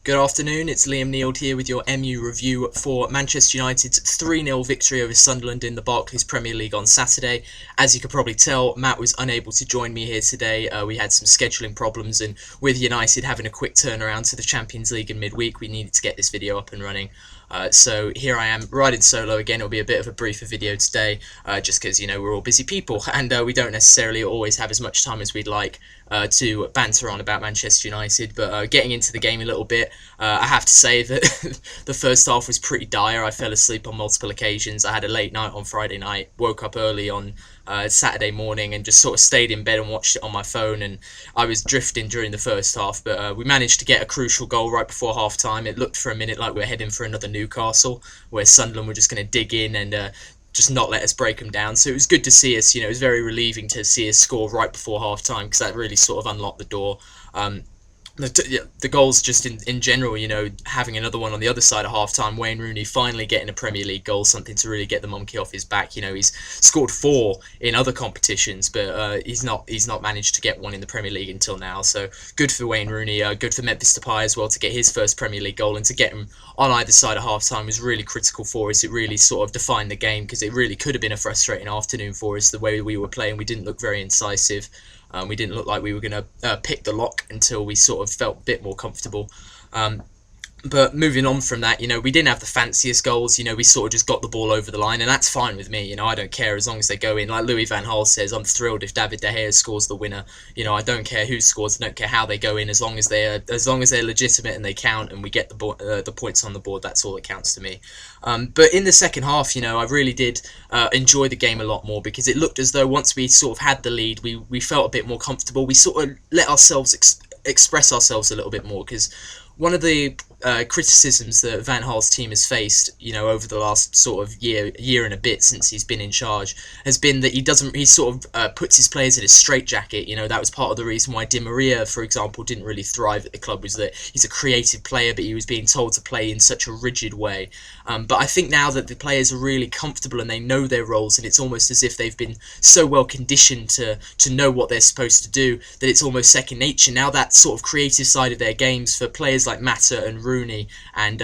Good afternoon, it's Liam Neild here with your MU review for Manchester United's 3-0 victory over Sunderland in the Barclays Premier League on Saturday. As you could probably tell, Matt was unable to join me here today. We had some scheduling problems, and with United having a quick turnaround to the Champions League in midweek, we needed to get this video up and running. So here I am, riding solo again. It'll be a bit of a briefer video today, just because, we're all busy people, and we don't necessarily always have as much time as we'd like to banter on about Manchester United. But getting into the game a little bit, I have to say that the first half was pretty dire. I fell asleep on multiple occasions. I had a late night on Friday night, woke up early on Saturday morning, and just sort of stayed in bed and watched it on my phone, and I was drifting during the first half. But we managed to get a crucial goal right before half time. It looked for a minute like we were heading for another Newcastle, where Sunderland were just going to dig in and just not let us break them down. So it was good to see us. It was very relieving to see us score right before half time, because that really sort of unlocked the door. The goals just in general, having another one on the other side of half-time, Wayne Rooney finally getting a Premier League goal, something to really get the monkey off his back. He's scored 4 in other competitions, but he's not managed to get one in the Premier League until now. So good for Wayne Rooney, good for Memphis Depay as well to get his first Premier League goal, and to get him on either side of half-time was really critical for us. It really sort of defined the game, because it really could have been a frustrating afternoon for us the way we were playing. We didn't look very incisive. We didn't look like we were going to pick the lock until we sort of felt a bit more comfortable. But moving on from that, we didn't have the fanciest goals. We sort of just got the ball over the line, and that's fine with me. I don't care as long as they go in. Like Louis van Gaal says, I'm thrilled if David De Gea scores the winner. I don't care who scores. I don't care how they go in, as long as they're legitimate and they count, and we get the points on the board. That's all that counts to me. But in the second half, I really did enjoy the game a lot more, because it looked as though once we sort of had the lead, we felt a bit more comfortable. We sort of let ourselves express ourselves a little bit more, because one of the criticisms that Van Gaal's team has faced, over the last sort of year and a bit since he's been in charge, has been that he sort of puts his players in a straitjacket. That was part of the reason why Di Maria, for example, didn't really thrive at the club, was that he's a creative player, but he was being told to play in such a rigid way. But I think now that the players are really comfortable and they know their roles, and it's almost as if they've been so well conditioned to know what they're supposed to do, that it's almost second nature. Now that sort of creative side of their games for players like Mata and Rooney and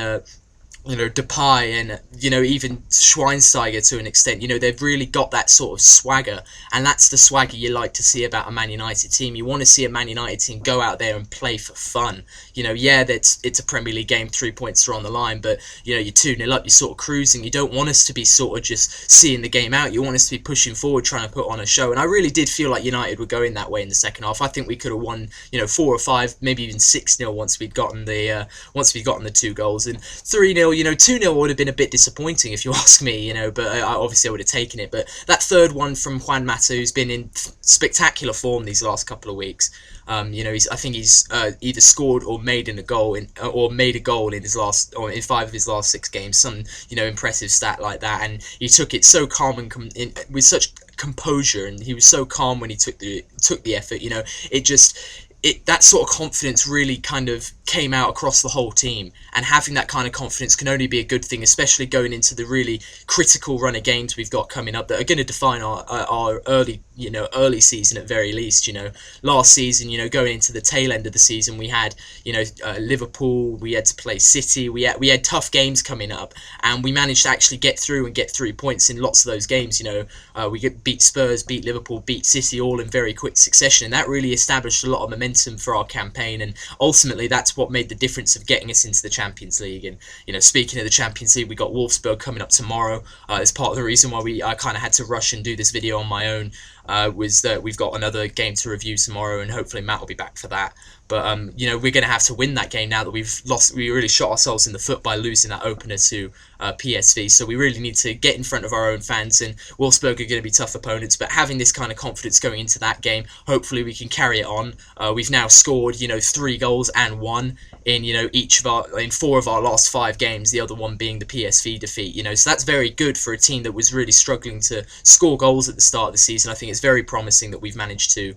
Depay and even Schweinsteiger to an extent, they've really got that sort of swagger, and that's the swagger you like to see about a Man United team. You want to see a Man United team go out there and play for fun. It's a Premier League game, 3 points are on the line, but you're 2-0 up, you're sort of cruising. You don't want us to be sort of just seeing the game out. You want us to be pushing forward, trying to put on a show, and I really did feel like United were going that way in the second half. I think we could have won 4 or 5, maybe even 6-0 once we'd gotten the 2 goals. And 3-0, 2-0 would have been a bit disappointing if you ask me, but obviously I would have taken it. But that third one from Juan Mata, who's been in spectacular form these last couple of weeks, I think he's either scored or made a goal in his last, or in 5 of his last 6 games, some impressive stat like that. And he took it so calm and with such composure, and he was so calm when he took the effort. That sort of confidence really kind of came out across the whole team, and having that kind of confidence can only be a good thing, especially going into the really critical run of games we've got coming up that are going to define our early season at very least. Last season, going into the tail end of the season, we had Liverpool, we had to play City, we had tough games coming up, and we managed to actually get through and get 3 points in lots of those games. We beat Spurs, beat Liverpool, beat City, all in very quick succession, and that really established a lot of momentum for our campaign, and ultimately that's what made the difference of getting us into the Champions League. And speaking of the Champions League, we got Wolfsburg coming up tomorrow. It's part of the reason why I kind of had to rush and do this video on my own, was that we've got another game to review tomorrow, and hopefully Matt will be back for that. But we're going to have to win that game now that we've lost. We really shot ourselves in the foot by losing that opener to PSV. So we really need to get in front of our own fans, and Wolfsburg are going to be tough opponents. But having this kind of confidence going into that game, hopefully we can carry it on. We've now scored 3 goals and 1 in in 4 of our last 5 games. The other one being the PSV defeat. So that's very good for a team that was really struggling to score goals at the start of the season. I think it's very promising that we've managed to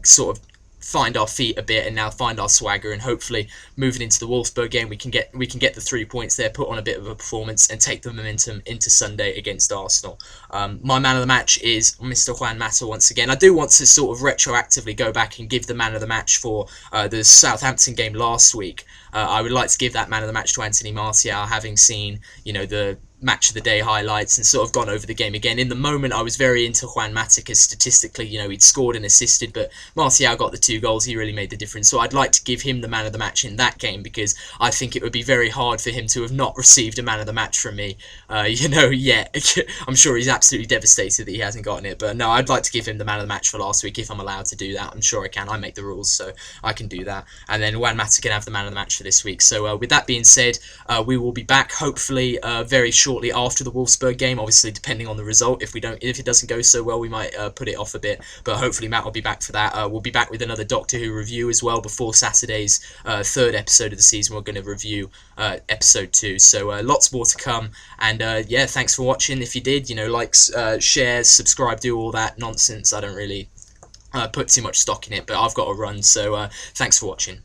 sort of find our feet a bit and now find our swagger, and hopefully moving into the Wolfsburg game we can get the 3 points there, put on a bit of a performance, and take the momentum into Sunday against Arsenal. My man of the match is Mr. Juan Mata once again. I do want to sort of retroactively go back and give the man of the match for the Southampton game last week. I would like to give that man of the match to Anthony Martial, having seen, the match of the day highlights and sort of gone over the game again. In the moment, I was very into Juan Mata because statistically, he'd scored and assisted, but Martial got the 2 goals. He really made the difference. So I'd like to give him the man of the match in that game, because I think it would be very hard for him to have not received a man of the match from me, yet. I'm sure he's absolutely devastated that he hasn't gotten it, but no, I'd like to give him the man of the match for last week if I'm allowed to do that. I'm sure I can. I make the rules, so I can do that. And then Juan Mata can have the man of the match for this week. So with that being said, we will be back hopefully very shortly after the Wolfsburg game, obviously depending on the result. If it doesn't go so well, we might put it off a bit, but hopefully Matt will be back for that. We'll be back with another Doctor Who review as well before Saturday's 3rd episode of the season. We're going to review episode 2, so lots more to come. And thanks for watching. If you did, like, share, subscribe, do all that nonsense. I don't really put too much stock in it, but I've got to run, so thanks for watching.